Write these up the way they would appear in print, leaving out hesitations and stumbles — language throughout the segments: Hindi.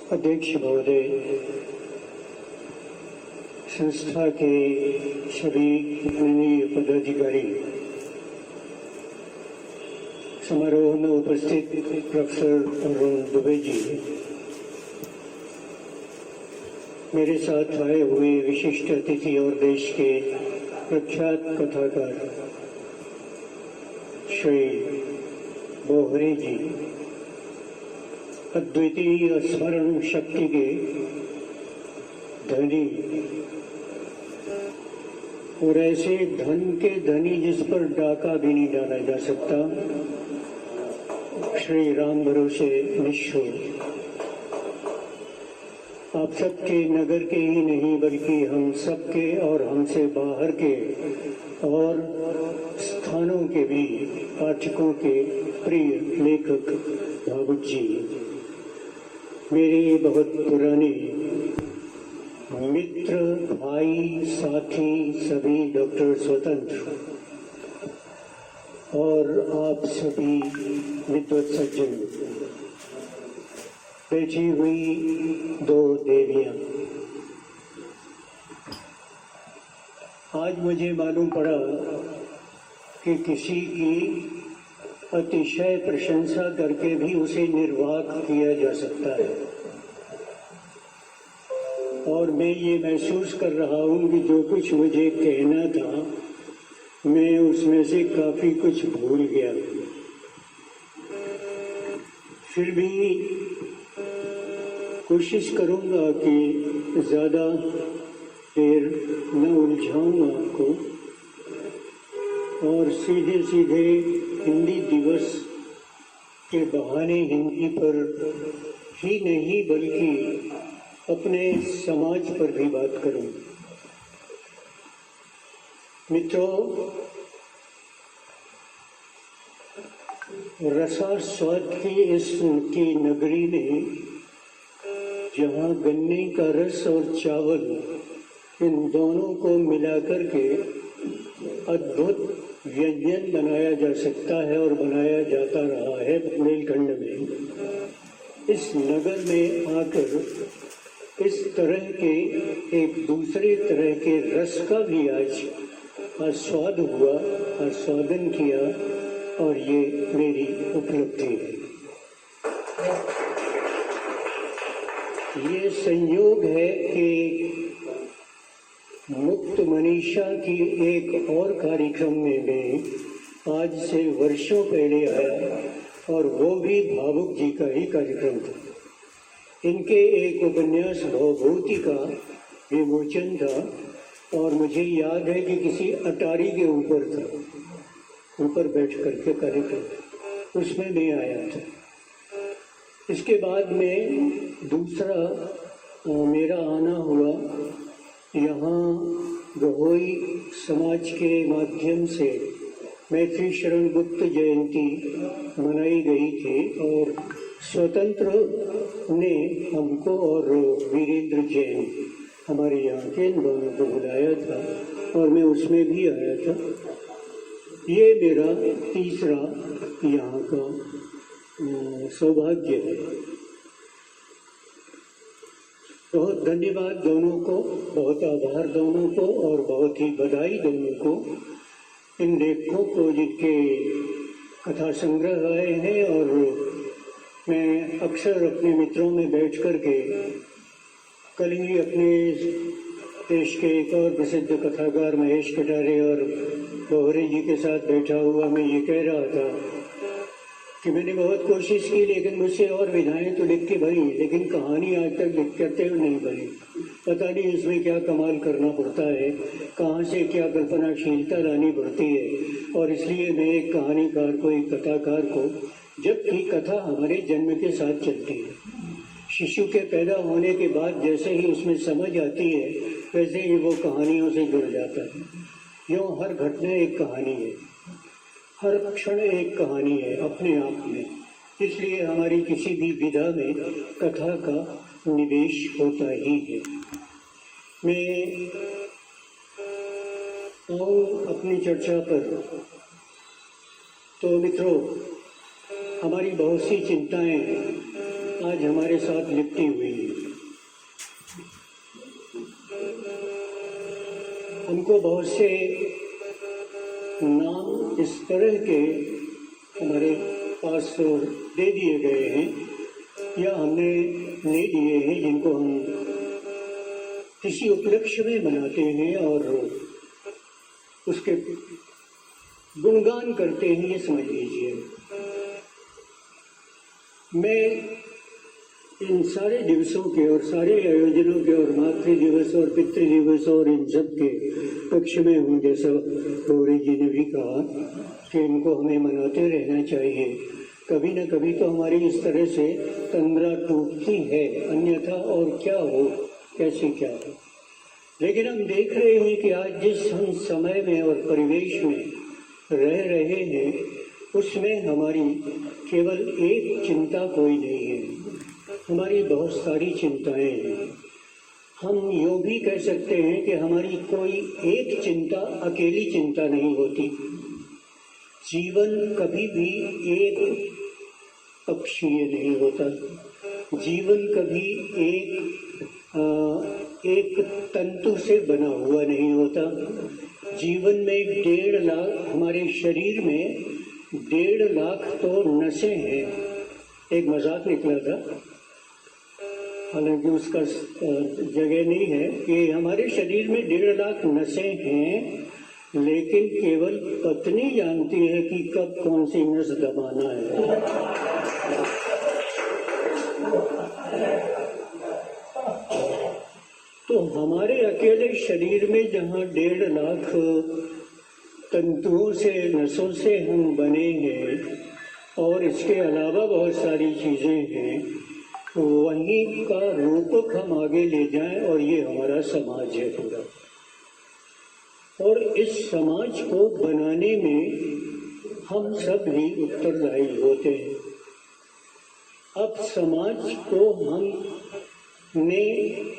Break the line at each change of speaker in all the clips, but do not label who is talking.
अध्यक्ष महोदय, संस्था के सभी माननीय पदाधिकारी, समारोह में उपस्थित प्रोफेसर अरुण दुबे जी, मेरे साथ आए हुए विशिष्ट अतिथि और देश के प्रख्यात कथाकार श्री बोहरे जी, अद्वितीय स्मरण शक्ति के धनी और ऐसे धन के धनी जिस पर डाका भी नहीं डाला जा सकता, श्री राम भरोसे निश्चय, आप सबके नगर के ही नहीं बल्कि हम सबके और हमसे बाहर के और स्थानों के भी पाठकों के प्रिय लेखक भावुक जी, मेरे बहुत पुराने मित्र, भाई, साथी सभी डॉक्टर स्वतंत्र और आप सभी विद्वत सज्जन, बैठी हुई दो देवियां, आज मुझे मालूम पड़ा कि किसी की अतिशय प्रशंसा करके भी उसे निर्वाक किया जा सकता है, और मैं ये महसूस कर रहा हूँ कि जो कुछ मुझे कहना था मैं उसमें से काफी कुछ भूल गया। फिर भी कोशिश करूँगा कि ज़्यादा देर न उलझाऊँ आपको और सीधे सीधे हिंदी दिवस के बहाने हिंदी पर ही नहीं बल्कि अपने समाज पर भी बात करूं। मित्रों, रसास्वाद की इस की नगरी में जहाँ गन्ने का रस और चावल, इन दोनों को मिलाकर के अद्भुत व्यंजन बनाया जा सकता है और बनाया जाता रहा है बुंदेलखंड में, इस नगर में आकर इस तरह के एक दूसरे तरह के रस का भी आज आस्वाद हुआ, आस्वादन किया, और ये मेरी उपलब्धि है। ये संयोग है कि मुक्त मनीषा की एक और कार्यक्रम में मैं आज से वर्षों पहले आया, और वो भी भावुक जी का ही कार्यक्रम था। इनके एक उपन्यास भवभूति का विमोचन था, और मुझे याद है कि किसी अटारी के ऊपर था, ऊपर बैठ करके कार्यक्रम, उसमें मैं आया था। इसके बाद में दूसरा मेरा आना हुआ, यहाँ गहोई समाज के माध्यम से मैत्री शरण गुप्त जयंती मनाई गई थी, और स्वतंत्र ने हमको और वीरेंद्र जैन हमारे यहाँ के इन दोनों को बुलाया था, और मैं उसमें भी आया था। ये मेरा तीसरा यहाँ का सौभाग्य है। बहुत धन्यवाद दोनों को, बहुत आभार दोनों को, और बहुत ही बधाई दोनों को, इन लेखकों को जिनके कथा संग्रह आए हैं। और मैं अक्सर अपने मित्रों में बैठ कर के, कल ही अपने देश के एक और प्रसिद्ध कथाकार महेश कटारे और बोहरे जी के साथ बैठा हुआ मैं ये कह रहा था कि मैंने बहुत कोशिश की, लेकिन मुझसे और विधाएं तो लिख के भरी, लेकिन कहानी आज तक लिख करते हुए नहीं बनी। पता नहीं इसमें क्या कमाल करना पड़ता है, कहाँ से क्या कल्पनाशीलता लानी पड़ती है। और इसलिए मैं एक कहानीकार को, एक कथाकार को, जबकि कथा हमारे जन्म के साथ चलती है, शिशु के पैदा होने के बाद जैसे ही उसमें समझ आती है वैसे ही वो कहानियों से जुड़ जाता है। यूँ हर घटना एक कहानी है, हर क्षण एक कहानी है अपने आप में। इसलिए हमारी किसी भी विधा में कथा का निवेश होता ही है। मैं आऊँ अपनी चर्चा पर। तो मित्रों, हमारी बहुत सी चिंताएं आज हमारे साथ लिपटी हुई है। हमको बहुत से नाम इस तरह के हमारे पास दे दिए गए हैं या हमने ले लिए हैं जिनको हम किसी उपलक्ष्य में मनाते हैं और उसके गुणगान करते हैं, ये समझ लीजिए। मैं इन सारे दिवसों के और सारे आयोजनों के और मातृ दिवस और पितृ दिवस और इन सब के पक्ष में हूँ, जैसा गौरी जी ने भी कहा कि इनको हमें मनाते रहना चाहिए। कभी न कभी तो हमारी इस तरह से तंद्रा टूटती है, अन्यथा और क्या हो, कैसे क्या हो। लेकिन हम देख रहे हैं कि आज जिस हम समय में और परिवेश में रह रहे हैं उसमें हमारी केवल एक चिंता कोई नहीं है, हमारी बहुत सारी चिंताएं हैं। हम यूँ भी कह सकते हैं कि हमारी कोई एक चिंता अकेली चिंता नहीं होती। जीवन कभी भी एक पक्षीय नहीं होता, जीवन कभी एक तंतु से बना हुआ नहीं होता। जीवन में 1.5 लाख, हमारे शरीर में 1.5 लाख तो नसें हैं। एक मजाक निकला था, हालांकि उसका जगह नहीं है, कि हमारे शरीर में 1.5 लाख नसें हैं, लेकिन केवल पत्नी जानती है कि कब कौन सी नस दबाना है। तो हमारे अकेले शरीर में जहाँ 1.5 लाख तंतुओं से, नसों से हम बने हैं और इसके अलावा बहुत सारी चीज़ें हैं, वहीं का रूपक हम आगे ले जाएं और ये हमारा समाज है पूरा। और इस समाज को बनाने में हम सब ही उत्तरदायी होते हैं। अब समाज को हमने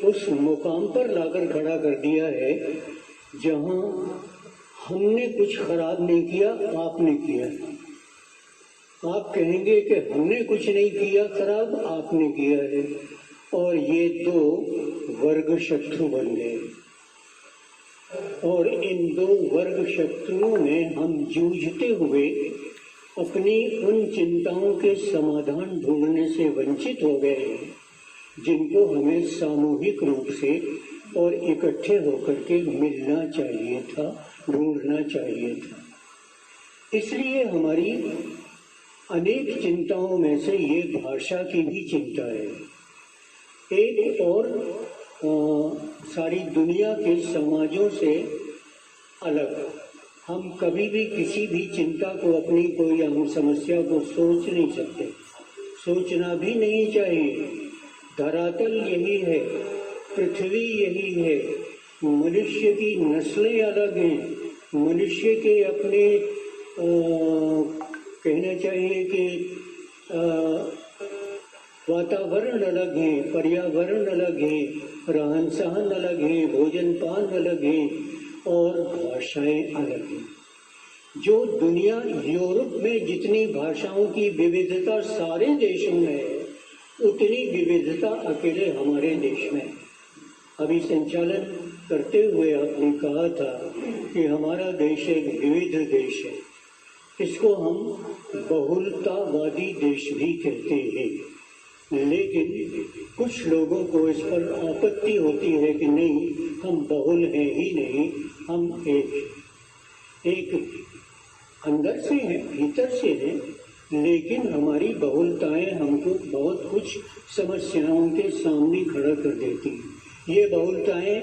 उस मुकाम पर लाकर खड़ा कर दिया है जहां हमने कुछ खराब नहीं किया, आपने किया। आप कहेंगे कि हमने कुछ नहीं किया खराब, आपने किया है, और ये 2 वर्ग शत्रु बन गए। और इन 2 वर्ग शत्रुओं में हम जूझते हुए अपनी उन चिंताओं के समाधान ढूंढने से वंचित हो गए हैं जिनको हमें सामूहिक रूप से और इकट्ठे होकर के मिलना चाहिए था, ढूंढना चाहिए था। इसलिए हमारी अनेक चिंताओं में से ये भाषा की भी चिंता है। एक और सारी दुनिया के समाजों से अलग हम कभी भी किसी भी चिंता को, अपनी कोई अहम समस्या को सोच नहीं सकते, सोचना भी नहीं चाहिए। धरातल यही है, पृथ्वी यही है, मनुष्य की नस्लें अलग हैं, मनुष्य के अपने कहना चाहिए कि वातावरण अलग है, पर्यावरण अलग है, रहन सहन अलग है, भोजन पान अलग है और भाषाएं अलग हैं। जो दुनिया, यूरोप में जितनी भाषाओं की विविधता सारे देशों में है, उतनी विविधता अकेले हमारे देश में। अभी संचालन करते हुए आपने कहा था कि हमारा देश एक विविध देश है। इसको हम बहुलतावादी देश भी कहते हैं, लेकिन कुछ लोगों को इस पर आपत्ति होती है कि नहीं, हम बहुल हैं ही नहीं, हम एक अंदर से हैं, भीतर से हैं, लेकिन हमारी बहुलताएं हमको बहुत कुछ समस्याओं के सामने खड़ा कर देती हैं। ये बहुलताएं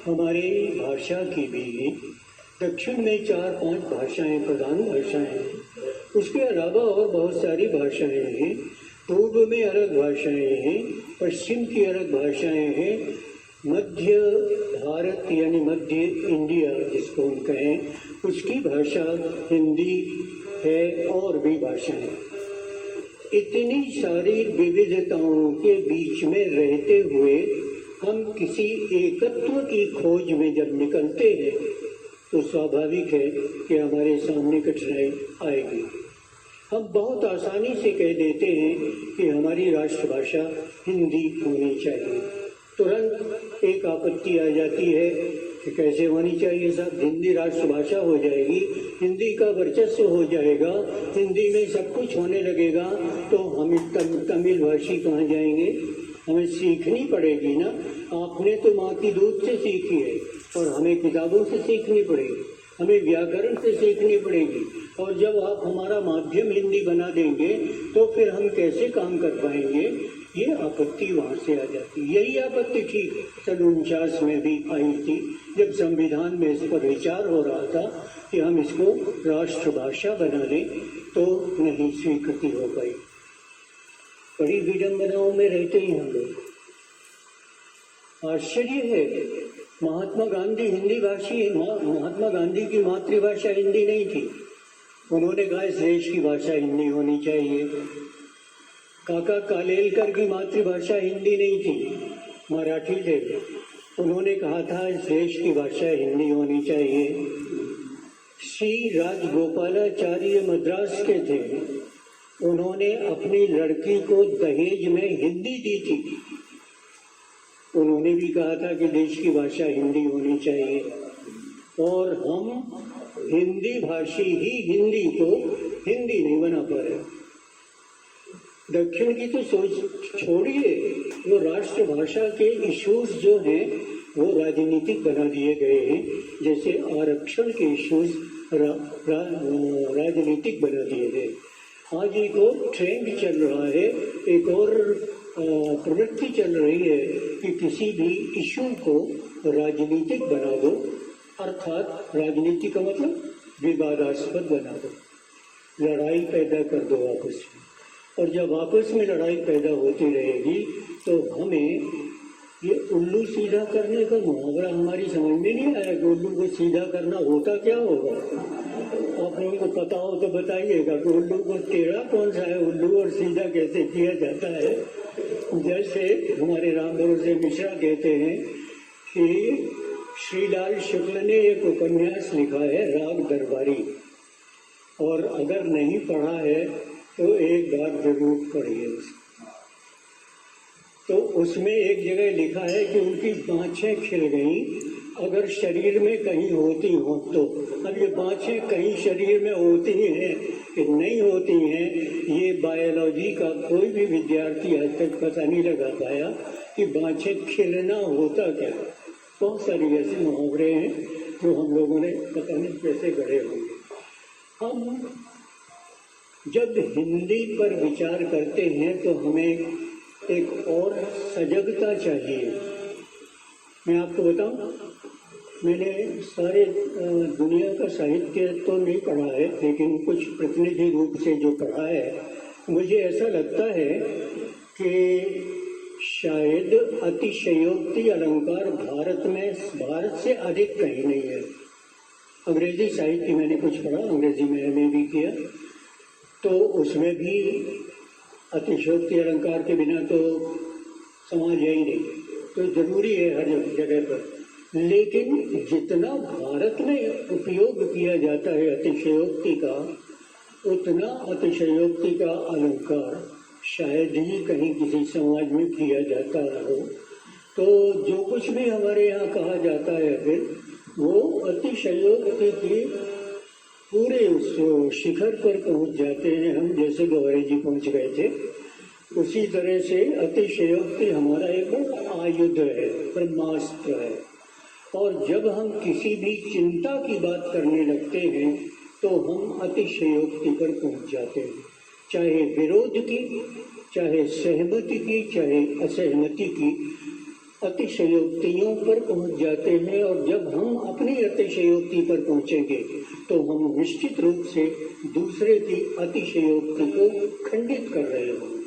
हमारे भाषा की भी हैं। दक्षिण में 4-5 भाषाएं, प्रधान भाषाएं हैं, उसके अलावा और बहुत सारी भाषाएं हैं। पूर्व में अलग भाषाएं हैं, पश्चिम की अलग भाषाएं हैं, मध्य भारत यानी मध्य इंडिया जिसको हम कहें, उसकी भाषा हिंदी है और भी भाषाएं। इतनी सारी विविधताओं के बीच में रहते हुए हम किसी एकत्व की खोज में जब निकलते हैं तो स्वाभाविक है कि हमारे सामने कठिनाई आएगी। हम बहुत आसानी से कह देते हैं कि हमारी राष्ट्रभाषा हिंदी होनी चाहिए। तुरंत एक आपत्ति आ जाती है कि कैसे होनी चाहिए साहब, हिंदी राष्ट्रभाषा हो जाएगी, हिंदी का वर्चस्व हो जाएगा, हिंदी में सब कुछ होने लगेगा, तो हम तमिल भाषी कहाँ जाएंगे? हमें सीखनी पड़ेगी ना। आपने तो माँ की दूध से सीखी है और हमें किताबों से सीखनी पड़ेगी, हमें व्याकरण से सीखनी पड़ेगी। और जब आप हमारा माध्यम हिंदी बना देंगे तो फिर हम कैसे काम कर पाएंगे? ये आपत्ति वहाँ से आ जाती। यही आपत्ति ठीक 49 में भी आई थी, जब संविधान में इस पर विचार हो रहा था कि हम इसको राष्ट्रभाषा बना दें, तो नहीं स्वीकृति हो पाई। बड़ी विडंबनाओं में रहते ही हम लोग। आश्चर्य है, महात्मा गांधी हिंदी भाषी, महात्मा गांधी की मातृभाषा हिंदी नहीं थी। उन्होंने कहा इस देश की भाषा हिंदी होनी चाहिए। काका कालेलकर की मातृभाषा हिंदी नहीं थी, मराठी थे। उन्होंने कहा था इस देश की भाषा हिंदी होनी चाहिए। श्री राजगोपालाचार्य मद्रास के थे, उन्होंने अपनी लड़की को दहेज में हिंदी दी थी। उन्होंने भी कहा था कि देश की भाषा हिंदी होनी चाहिए। और हम हिंदी भाषी ही हिंदी को हिंदी नहीं बना पा रहे। दक्षिण की तो सोच छोड़िए, वो राष्ट्रभाषा के इश्यूज जो हैं वो राजनीतिक बना दिए गए हैं। जैसे आरक्षण के इश्यूज राजनीतिक बना दिए गए। आज एक और ट्रेंड चल रहा है, एक और प्रवृत्ति चल रही है कि किसी भी इशू को राजनीतिक बना दो, अर्थात राजनीति का मतलब विवादास्पद बना दो, लड़ाई पैदा कर दो आपस में। और जब आपस में लड़ाई पैदा होती रहेगी तो हमें ये उल्लू सीधा करने का मुहावरा हमारी समझ में नहीं आया कि उल्लू को सीधा करना होता क्या होगा। आप लोगों को पता हो तो बताइएगा कि उल्लू को टेढ़ा कौन सा है, उल्लू और सीधा कैसे किया जाता है। जैसे हमारे राम भरोसे मिश्रा कहते हैं कि श्रीलाल शुक्ल ने एक उपन्यास लिखा है राग दरबारी, और अगर नहीं पढ़ा है तो एक बार जरूर पढ़िए उसको। तो उसमें एक जगह लिखा है कि उनकी बाँछें खिल गईं अगर शरीर में कहीं होती हो तो। अब ये बाँछें कहीं शरीर में होती हैं कि नहीं होती हैं, ये बायोलॉजी का कोई भी विद्यार्थी आज तक पता नहीं लगा पाया कि बाँछें खिलना होता क्या। बहुत सारी ऐसे मुहावरे हैं जो हम लोगों ने पता नहीं कैसे गढ़े होंगे। हम जब हिंदी पर विचार करते हैं तो हमें एक और सजगता चाहिए। मैं आपको बताऊं, मैंने सारे दुनिया का साहित्य तो नहीं पढ़ा है, लेकिन कुछ प्रतिनिधि रूप से जो पढ़ा है, मुझे ऐसा लगता है कि शायद अतिशयोक्ति अलंकार भारत से अधिक कहीं नहीं है। अंग्रेजी साहित्य मैंने कुछ पढ़ा, अंग्रेजी में MA भी किया, तो उसमें भी अतिशयोक्ति अलंकार के बिना तो समाज है ही नहीं, तो जरूरी है हर जगह पर। लेकिन जितना भारत में उपयोग किया जाता है अतिशयोक्ति का, उतना अतिशयोक्ति का अलंकार शायद ही कहीं किसी समाज में किया जाता हो। तो जो कुछ भी हमारे यहाँ कहा जाता है फिर वो अतिशयोक्ति की पूरे उस शिखर पर पहुँच जाते हैं। हम जैसे गौरी जी पहुँच गए थे, उसी तरह से अतिशयोक्ति हमारा एक बड़ा आयुध है, ब्रह्मास्त्र है। और जब हम किसी भी चिंता की बात करने लगते हैं तो हम अतिशयोक्ति पर पहुँच जाते हैं, चाहे विरोध की, चाहे सहमति की, चाहे असहमति की, अतिशयोक्तियों पर पहुंच जाते हैं। और जब हम अपनी अतिशयोक्ति पर पहुंचेंगे तो हम निश्चित रूप से दूसरे की अतिशयोक्ति को खंडित कर रहे होंगे।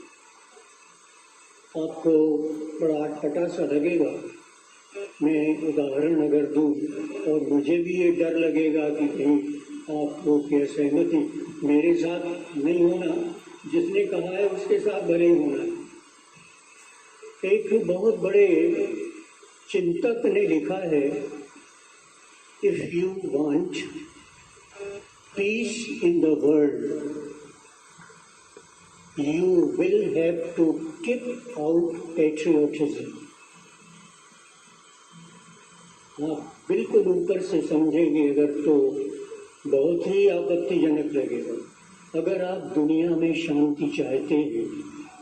आपको बड़ा अटपटा सा लगेगा, मैं उदाहरण अगर दूं, और मुझे भी ये डर लगेगा कि कहीं आपको की सहमति मेरे साथ नहीं होना, जिसने कहा है उसके साथ भले होना। एक बहुत बड़े चिंतक ने लिखा है, if you want piece in the world you will have to keep out patriotism. आप बिल्कुल ऊपर से समझेंगे अगर तो बहुत ही आपत्तिजनक लगेगा। अगर आप दुनिया में शांति चाहते हैं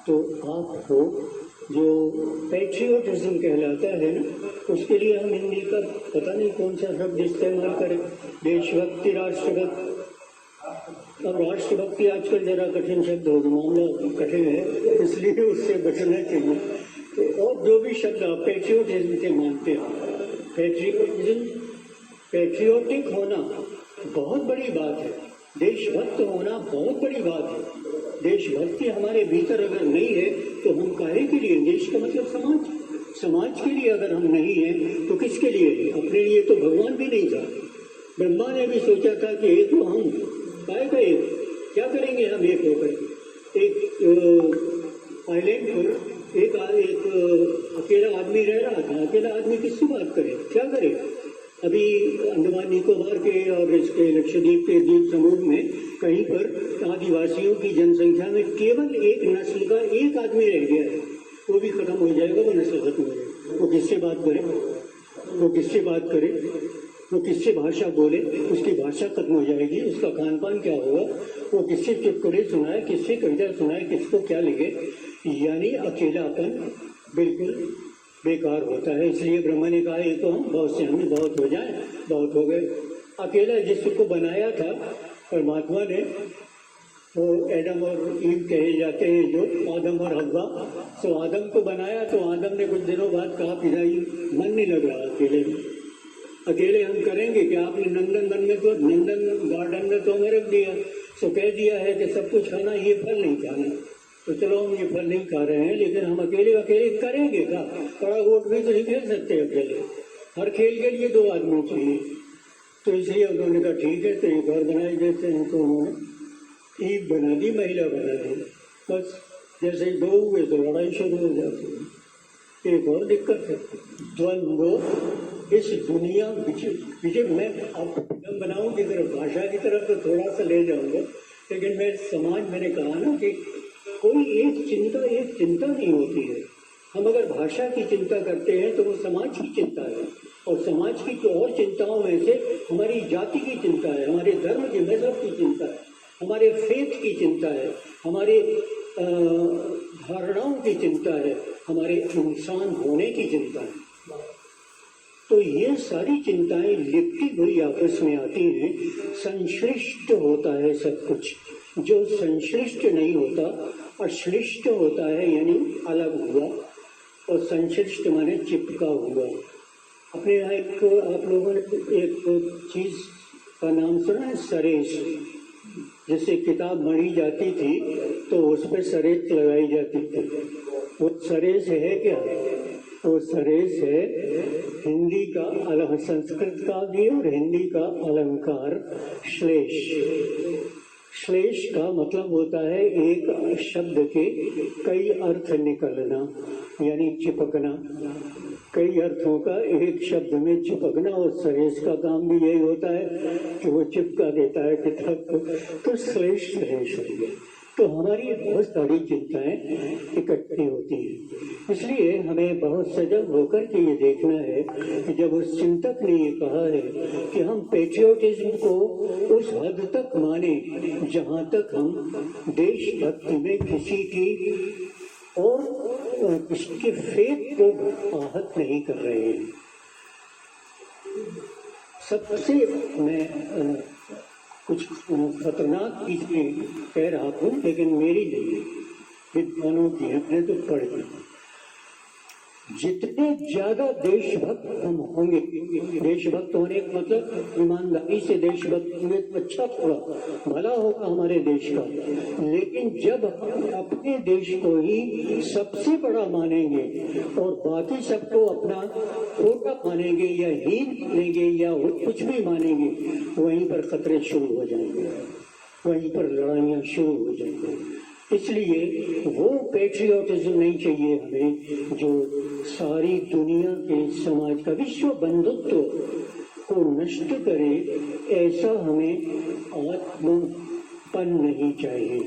तो आपको जो पैट्रियोटिज्म कहलाता है ना, उसके लिए हम हिंदी का पता नहीं कौन सा शब्द इस्तेमाल करें, देशभक्ति, राष्ट्रभक्ति। अब राष्ट्रभक्ति आजकल जरा कठिन शब्द हो गया, मामला कठिन है, इसलिए उससे बचना चाहिए। तो और जो भी शब्द आप पैट्रियोटिज्म के मानते हो, पैट्रियोटिक होना बहुत बड़ी बात है, देशभक्त होना बहुत बड़ी बात है। देशभक्ति हमारे भीतर अगर नहीं है तो हम काहे के लिए? देश का मतलब समाज, समाज के लिए अगर हम नहीं हैं तो किसके लिए? अपने लिए तो भगवान भी नहीं था। ब्रह्मा ने भी सोचा था कि एक तो हम काहे का एक, क्या करेंगे हम एक होकर? एक आइलैंड पर एक अकेला आदमी रह रहा था। अकेला आदमी किससे बात करे, क्या करे? अभी अंडमान निकोबार के और इसके लक्षद्वीप के द्वीप समूह में कहीं पर आदिवासियों की जनसंख्या में केवल एक नस्ल का एक आदमी रह गया है, वो भी खत्म हो जाएगा, वो नस्ल खत्म हो जाएगा। वो किससे बात करे, वो किससे बात करे, वो किससे भाषा बोले, उसकी भाषा खत्म हो जाएगी, उसका खान पान क्या होगा, वो किससे चुटकुले सुनाए, किससे कविता सुनाए, किसको क्या लिखे। यानी अकेलापन बिल्कुल बेकार होता है। इसलिए ब्रह्मा ने कहा ये तो हम बहुत से हमें बहुत हो जाए, बहुत हो गए। अकेला जिसको बनाया था परमात्मा ने, वो एडम और ईव कहे जाते हैं, जो आदम और हव्वा। तो आदम को बनाया तो आदम ने कुछ दिनों बाद कहा पिताई मन नहीं लग रहा अकेले में, अकेले हम करेंगे कि आपने नंदन गार्डन में तो हमें रख दिया, तो कह दिया है कि सब कुछ खाना, ये फल नहीं खाना, तो चलो हम ये फल नहीं खा रहे हैं, लेकिन हम अकेले अकेले करेंगे क्या? बड़ा वोट भी तो नहीं खेल सकते अकेले, हर खेल के लिए 2 आदमी चाहिए। तो इसलिए उन्होंने कहा ठीक है, तो एक और बनाई देते हैं। तो उन्होंने ईव बना दी, महिला बना दी। बस जैसे ही 2 हुए तो लड़ाई शुरू हो जाती है। एक और दिक्कत है, द्वंद्व इस दुनिया विजय। मैं आपको फिल्म बनाऊँ की तरफ, भाषा की तरफ तो थोड़ा सा ले जाऊँगा, लेकिन मैं समाज, मैंने कहा ना कि कोई एक चिंता नहीं होती है। हम अगर भाषा की चिंता करते हैं तो वो समाज की चिंता है, और समाज की तो और चिंताओं में से हमारी जाति की चिंता है, हमारे धर्म की, मजहब की चिंता है, हमारे फेथ की चिंता है, हमारे धारणाओं की चिंता है, हमारे इंसान होने की चिंता है। तो ये सारी चिंताएं लिपटी हुई आपस में आती हैं, संश्लिष्ट होता है सब कुछ। जो संश्लिष्ट नहीं होता, अश्लिष्ट होता है, यानी अलग हुआ, और संश्लिष्ट माने चिपका हुआ। अपने यहाँ एक, आप लोगों ने एक चीज का नाम सुना है, सरेस। जैसे किताब मढ़ी जाती थी तो उस पर सरेस लगाई जाती थी, वो सरेस है क्या? वो सरेस है हिंदी का संस्कृत का भी और हिंदी का अलंकार श्लेष। श्लेष का मतलब होता है एक शब्द के कई अर्थ निकलना, यानी चिपकना, कई अर्थों का एक शब्द में चिपकना। और सरेस का काम भी यही होता है कि वो चिपका देता है किताब को। तो श्लेष श्लेष हो गया। तो हमारी बहुत सारी चिंताएं इकट्ठी होती हैं। इसलिए हमें बहुत सजग होकर के ये देखना है कि जब उस चिंतक ने ये कहा है कि हम पेट्रियोटिज्म को उस हद तक माने जहाँ तक हम देशभक्ति में किसी की और किसी के फेथ को आहत नहीं कर रहे हैं। सबसे मैं कुछ खतरनाक चीजें कह रहा हूँ, लेकिन मेरी नहीं, विद्वानों की हमने तो पढ़ ली। जितने ज्यादा देशभक्त हम होंगे, देशभक्त होने का मतलब ईमानदारी से देशभक्त होंगे तो अच्छा, थोड़ा भला होगा हमारे देश का। लेकिन जब हम अपने देश को ही सबसे बड़ा मानेंगे और बाकी सबको अपना छोटा मानेंगे या हीन मानेंगे या कुछ भी मानेंगे, वहीं पर खतरे शुरू हो जाएंगे, वहीं पर लड़ाइयाँ शुरू हो जाएंगी। इसलिए वो पैट्रियोटिज्म नहीं चाहिए हमें जो सारी दुनिया के समाज का विश्व बंधुत्व को नष्ट करे। ऐसा हमें आत्मपन नहीं चाहिए।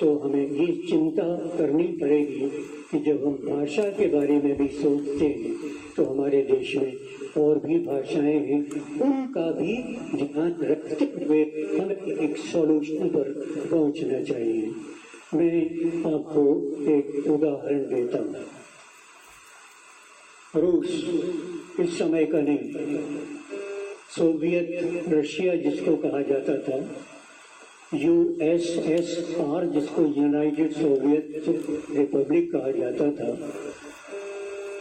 तो हमें ये चिंता करनी पड़ेगी कि जब हम भाषा के बारे में भी सोचते हैं तो हमारे देश में और भी भाषाएं हैं, उनका भी ध्यान रखते हुए हमें एक सॉल्यूशन पर पहुंचना चाहिए। मैं आपको एक उदाहरण देता हूँ। रूस इस समय का नहीं, सोवियत रशिया जिसको कहा जाता था, USSR जिसको यूनाइटेड सोवियत रिपब्लिक कहा जाता था,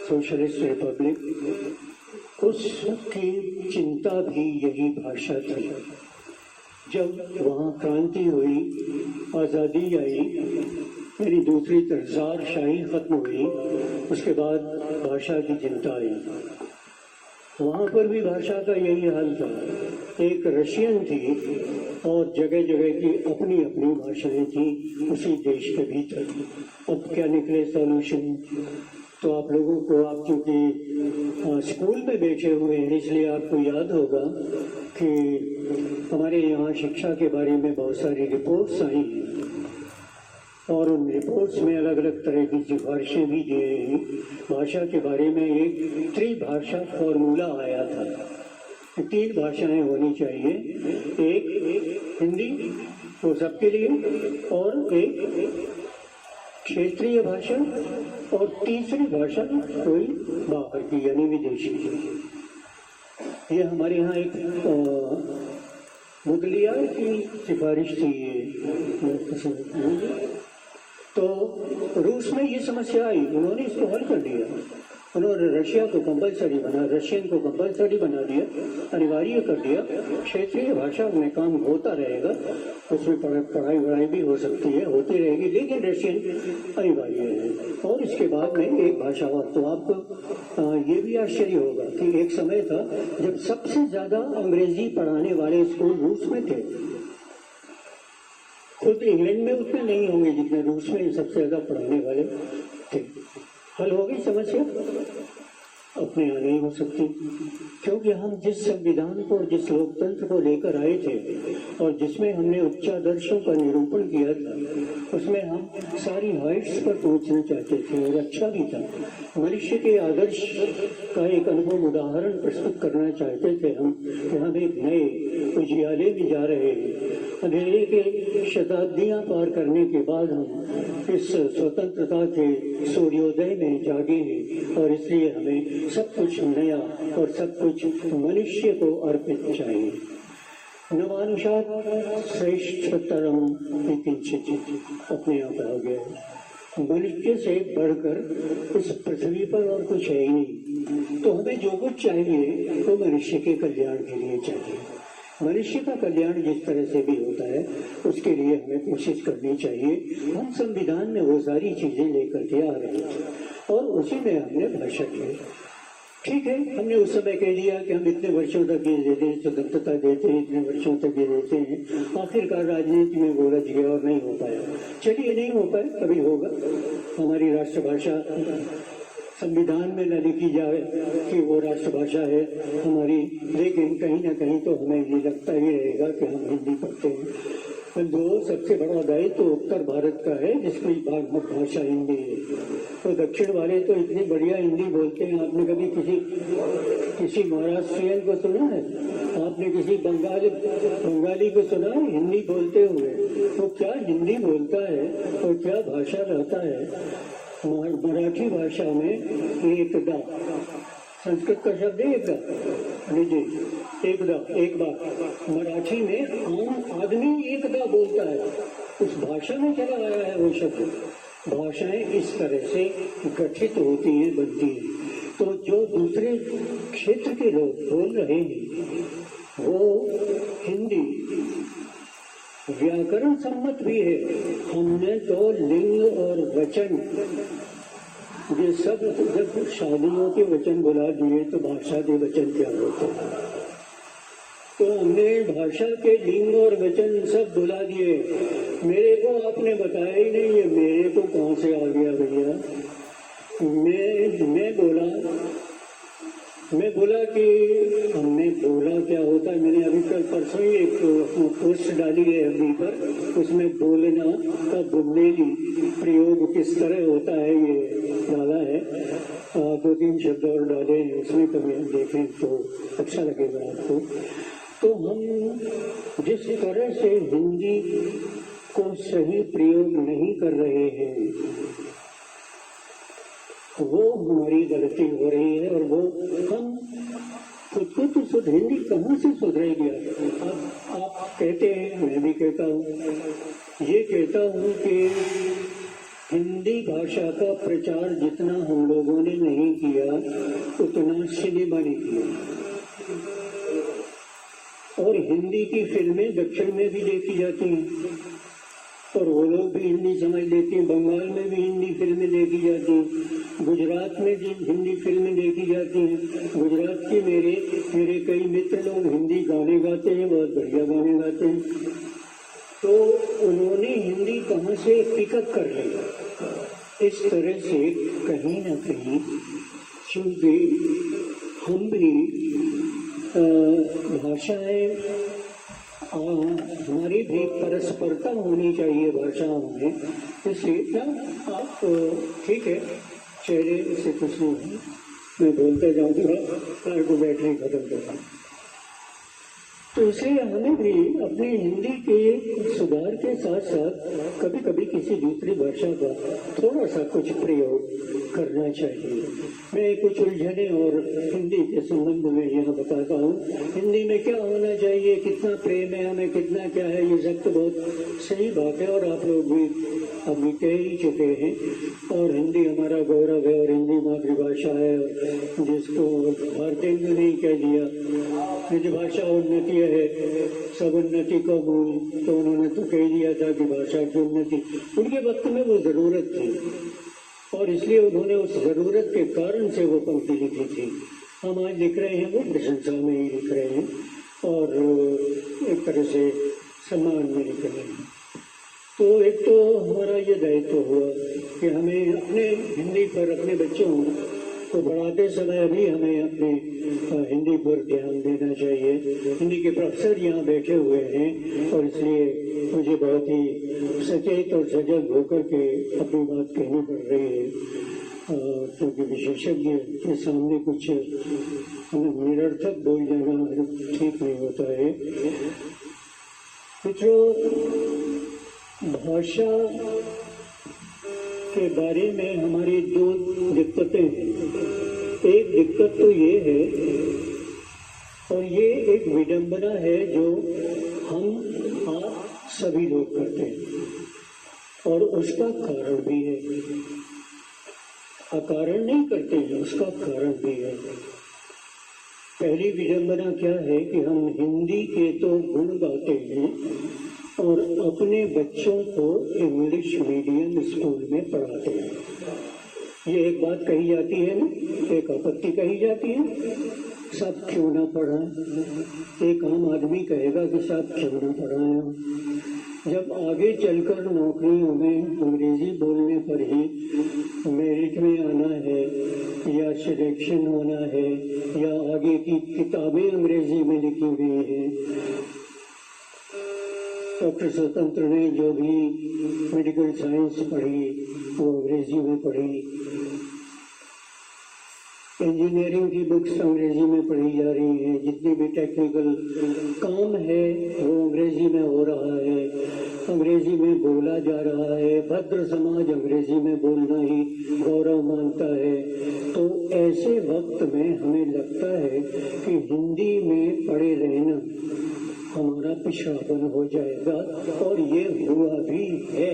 सोशलिस्ट रिपब्लिक, उसकी चिंता भी यही भाषा थी। जब वहाँ क्रांति हुई, आज़ादी आई, मेरी दूसरी जार शाही खत्म हुई, उसके बाद भाषा की चिंता आई। वहाँ पर भी भाषा का यही हाल था। एक रशियन थी और जगह जगह की अपनी अपनी भाषाएं थी उसी देश के भीतर। अब क्या निकले सॉल्यूशन? तो आप लोगों को, आप क्योंकि स्कूल में बैठे हुए हैं इसलिए आपको याद होगा कि हमारे यहाँ शिक्षा के बारे में बहुत सारी रिपोर्ट्स आई हैं और उन रिपोर्ट्स में अलग अलग तरह की सिफारिशें भी दी हैं। भाषा के बारे में एक त्रिभाषा फॉर्मूला आया था, 3 भाषाएं होनी चाहिए, एक हिंदी वो सबके लिए, और एक क्षेत्रीय भाषा, और तीसरी भाषा कोई बाहर की यानी विदेशी। ये हमारे यहाँ एक मुदलिया की सिफारिश थी। तो रूस में ये समस्या आई, उन्होंने इसको हल कर दिया। उन्होंने रशियन को कंपलसरी बना दिया, अनिवार्य कर दिया। क्षेत्रीय भाषा में काम होता रहेगा, उसमें पढ़ाई वढ़ाई भी हो सकती है, होती रहेगी, लेकिन रशियन अनिवार्य है। और इसके बाद में एक भाषा और। तो आपको ये भी आश्चर्य होगा कि एक समय था जब सबसे ज्यादा अंग्रेजी पढ़ाने वाले स्कूल रूस में थे। खुद इंग्लैंड में उतने नहीं होंगे जितने रूस में सबसे ज्यादा पढ़ाने वाले थे। हल हो गई समस्या? अपने यहाँ नहीं हो सकती, क्योंकि हम जिस संविधान को और जिस लोकतंत्र को लेकर आए थे और जिसमें हमने उच्चादर्शों का निरूपण किया था, उसमें हम सारी हाइट्स पर पहुंचना चाहते थे और अच्छा भी था। मनुष्य के आदर्श का एक अनुभव उदाहरण प्रस्तुत करना चाहते थे हम कि हम एक नए उजियाले में जा रहे हैं। अंधेरे के शताब्दियां पार करने के बाद हम इस स्वतंत्रता के सूर्योदय में जागे हैं और इसलिए हमें सब कुछ नया और सब कुछ मनुष्य को अर्पित चाहिए। नवानुसार श्रेष्ठतरम अपने आप आ गया। मनुष्य से बढ़कर इस पृथ्वी पर और कुछ है ही नहीं। तो हमें जो कुछ चाहिए वो मनुष्य के कल्याण के लिए चाहिए। मनुष्य का कल्याण जिस तरह से भी होता है उसके लिए हमें कोशिश करनी चाहिए। हम संविधान में वो सारी चीजें लेकर के आ रहे थे और उसी में हमने भाषा की। ठीक है, हमने उस समय कह दिया कि हम इतने वर्षों तक ये देते हैं, स्वतंत्रता देते हैं, इतने वर्षों तक ये देते हैं। आखिरकार राजनीति में वो रच गया और नहीं हो पाया। चलिए, नहीं हो पाया, कभी होगा। हमारी राष्ट्रभाषा संविधान में न लिखी जाए कि वो राष्ट्रभाषा है हमारी, लेकिन कहीं ना कहीं तो हमें ये लगता ही रहेगा कि हम हिंदी पढ़ते हैं। जो सबसे बड़ा दायित्व तो उत्तर भारत का है जिसकी भाषा हिंदी है। तो दक्षिण वाले तो इतनी बढ़िया हिंदी बोलते हैं। आपने कभी किसी महाराष्ट्रियन को सुना है? आपने किसी बंगाली को सुना है हिंदी बोलते हुए? तो क्या हिंदी बोलता है और क्या भाषा रहता है। मराठी भाषा में एकदा, संस्कृत का शब्द है एकदा, एकदा, एक बार। मराठी में आम आदमी एकदा बोलता है, उस भाषा में चला आया है वो शब्द। भाषाएं इस तरह से गठित होती हैं, बनती हैं। तो जो दूसरे क्षेत्र के लोग बोल रहे हैं वो हिंदी व्याकरण सम्मत भी है। हमने तो लिंग और वचन ये सब जब शादियों के वचन बुला दिए तो भाषा के वचन क्या होते हैं। तो हमने भाषा के लिंग और वचन सब बुला दिए। मेरे को आपने बताया ही नहीं, ये मेरे को कहाँ से आ गया भैया। मैं बोला मैं बोला कि हमने बोला क्या होता है, मैंने अभी कल परसों ही एक पोस्ट डाली है अभी पर, उसमें बोलना का बुंदेली प्रयोग किस तरह होता है ये डाला है। 2-3 शब्द और डाले हैं उसमें, कभी हम देखें तो अच्छा लगेगा आपको। तो हम जिस तरह से हिंदी को सही प्रयोग नहीं कर रहे हैं वो हमारी गलती हो रही है, और वो हम खुद को तो हिंदी कहाँ से सुधरेगी। आप कहते हैं, मैं भी कहता हूँ, ये कहता हूँ कि हिंदी भाषा का प्रचार जितना हम लोगों ने नहीं किया उतना सिनेमा ने किया, और हिंदी की फिल्में दक्षिण में भी देखी जाती हैं और वो लोग भी हिंदी समझ लेते हैं। बंगाल में भी हिंदी फिल्में देखी जाती हैं, गुजरात में भी हिंदी फिल्में देखी जाती हैं। गुजरात के मेरे कई मित्र लोग हिंदी गाने गाते हैं, बहुत बढ़िया गाने गाते हैं। तो उन्होंने हिंदी कहाँ से पिकअप कर ली। इस तरह से कहीं ना कहीं क्योंकि हम भी भाषाएं हमारी भी परस्परता होनी चाहिए भाषाओं में। इसलिए क्या आप ठीक है, चेहरे से कुछ नहीं है, मैं बोलते जाऊँगा, कार को बैटरी खत्म करता। तो इसलिए हमें भी अपनी हिंदी के सुधार के साथ साथ कभी कभी किसी दूसरी भाषा का थोड़ा सा कुछ प्रयोग करना चाहिए। मैं कुछ उलझने और हिंदी के संबंध में यहाँ बताता हूँ। हिंदी में क्या होना चाहिए, कितना प्रेम है हमें, कितना क्या है, ये सब तो बहुत सही बात है और आप लोग भी अभी कह ही चुके हैं। और हिंदी हमारा गौरव है और हिंदी मातृभाषा है, जिसको भारतीय ने नहीं कह दिया निज भाषा उन्नति है सब उन्नति का मूल, तो उन्होंने तो कह दिया था कि भाषा की उन्नति। उनके वक्त में वो जरूरत थी और इसलिए उन्होंने उस जरूरत के कारण से वो पंक्ति लिखी थी। हम आज लिख रहे हैं वो प्रशंसा में ही लिख रहे हैं और एक तरह से सम्मान में लिख रहे हैं। तो एक तो हमारा ये दायित्व हुआ कि हमें अपने हिंदी पर, अपने बच्चों को पढ़ाते समय अभी हमें अपने हिंदी पर ध्यान देना चाहिए। हिंदी के प्रोफेसर यहाँ बैठे हुए हैं और इसलिए मुझे बहुत ही सचेत और सजग होकर के अपनी बात कहनी पड़ रही है, क्योंकि विशेषज्ञ के सामने कुछ निरर्थक बोल जाना ठीक नहीं होता है। मित्रों, भाषा के बारे में हमारी 2 दिक्कतें हैं। एक दिक्कत तो ये है और ये एक विडंबना है जो हम आप सभी लोग करते हैं और उसका कारण भी है। अकारण नहीं करते हैं, उसका कारण भी है। पहली विडंबना क्या है कि हम हिंदी के तो गुण गाते हैं और अपने बच्चों को इंग्लिश मीडियम स्कूल में पढ़ाते हैं। ये एक बात कही जाती है ना, एक आपत्ति कही जाती है, सब क्यों ना पढ़ाएं। एक आम आदमी कहेगा कि सब क्यों ना पढ़ाएं। जब आगे चलकर नौकरियों में अंग्रेजी बोलने पर ही मेरिट में आना है या सिलेक्शन होना है या आगे की किताबें अंग्रेजी में लिखी हुई हैं। डॉक्टर स्वतंत्र ने जो भी मेडिकल साइंस पढ़ी वो अंग्रेजी में पढ़ी, इंजीनियरिंग की बुक्स अंग्रेजी में पढ़ी जा रही हैं, जितनी भी टेक्निकल काम है वो अंग्रेजी में हो रहा है, अंग्रेजी में बोला जा रहा है। भद्र समाज अंग्रेजी में बोलना ही गौरव मानता है। तो ऐसे वक्त में हमें लगता है कि हिंदी में पढ़े रहना हमारा पिछड़ापन हो जाएगा और ये हुआ भी है।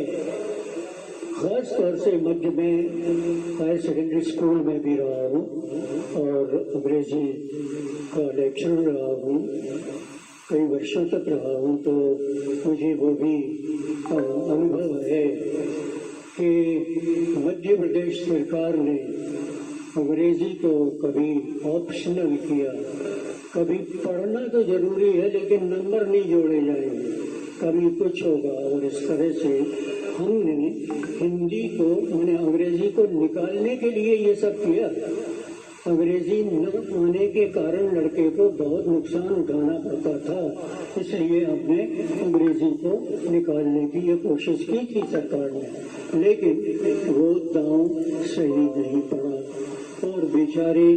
खास तौर से मध्य में हायर सेकेंडरी स्कूल में भी रहा हूँ और अंग्रेजी का लेक्चरर रहा हूँ, कई वर्षों तक रहा हूँ, तो मुझे वो भी अनुभव है कि मध्य प्रदेश सरकार ने अंग्रेजी को कभी ऑप्शनल किया, कभी पढ़ना तो जरूरी है लेकिन नंबर नहीं जोड़े जाएंगे, कभी कुछ होगा। और इस तरह से हमने हिंदी को, मैंने अंग्रेजी को निकालने के लिए ये सब किया अंग्रेजी न आने के कारण लड़के को बहुत नुकसान उठाना पड़ता था, इसलिए हमने अंग्रेजी को निकालने की ये कोशिश की थी सरकार ने, लेकिन वो दांव सही नहीं पड़ा और बेचारे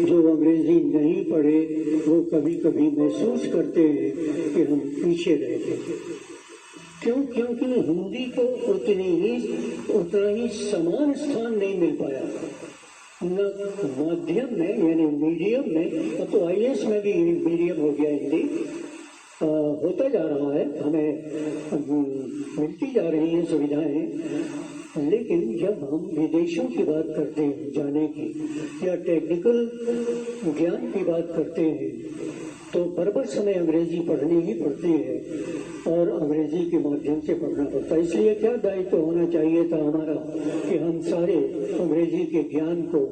जो अंग्रेजी नहीं पढ़े वो कभी कभी महसूस करते हैं कि हम पीछे रह गए। क्यों? क्योंकि हिंदी को उतना ही समान स्थान नहीं मिल पाया न माध्यम में, यानी मीडियम में। अब तो IAS में भी मीडियम हो गया हिंदी, होता जा रहा है, हमें मिलती जा रही हैं सुविधाएं। लेकिन जब हम विदेशों की बात करते हैं जाने की या टेक्निकल ज्ञान की बात करते हैं तो बरबस हमें अंग्रेजी पढ़नी ही पड़ती है और अंग्रेजी के माध्यम से पढ़ना पड़ता है। इसलिए क्या दायित्व होना चाहिए था हमारा कि हम सारे अंग्रेजी के ज्ञान को